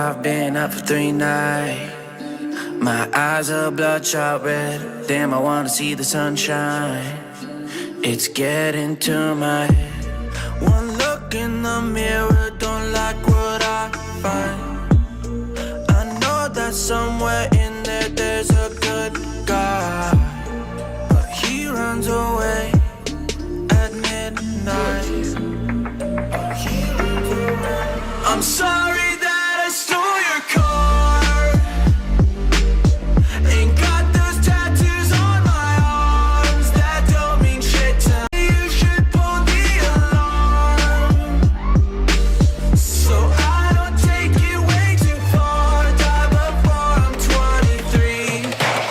I've been up for 3 nights. My eyes are bloodshot red. Damn, I wanna see the sunshine. It's getting to my head. One look in the mirror, don't like what I find. I know that somewhere in there there's a good guy, but he runs away at midnight. I'm sorry that I stole your car. Ain't got those tattoos on my arms that don't mean shit to me. You should pull the alarm, so I don't take it way too far. Die before I'm 23.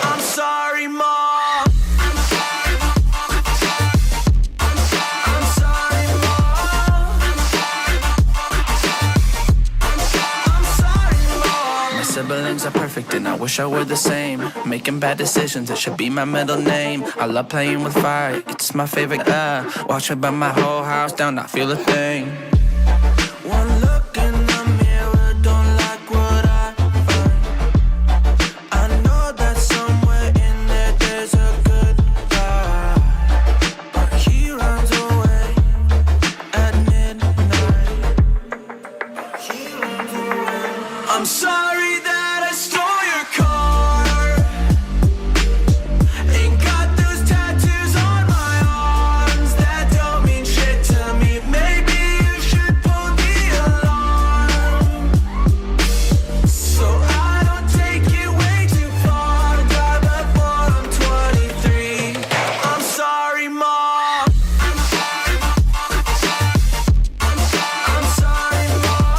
I'm sorry, Mom. I'm sorry, Mom. I'm sorry, Mom. My siblings are perfect and I wish I were the same. Making bad decisions, it should be my middle name. I love playing with fire, it's my favorite. Watch me burn my whole house down, not feel a thing. One look in the mirror, don't like what I find. I know that somewhere in there there's a good guy, but he runs away at midnight. I'm sorry that I stole your car. Ain't got those tattoos on my arms that don't mean shit to me. Maybe you should pull the alarm, so I don't take it way too far. Die before I'm 23. I'm sorry, Mom. I'm sorry, Mom. I'm sorry, Mom.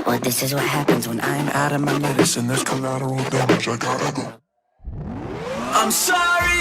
Well, this is what happens when I'm out of my medicine. There's collateral damage, I gotta go. I'm sorry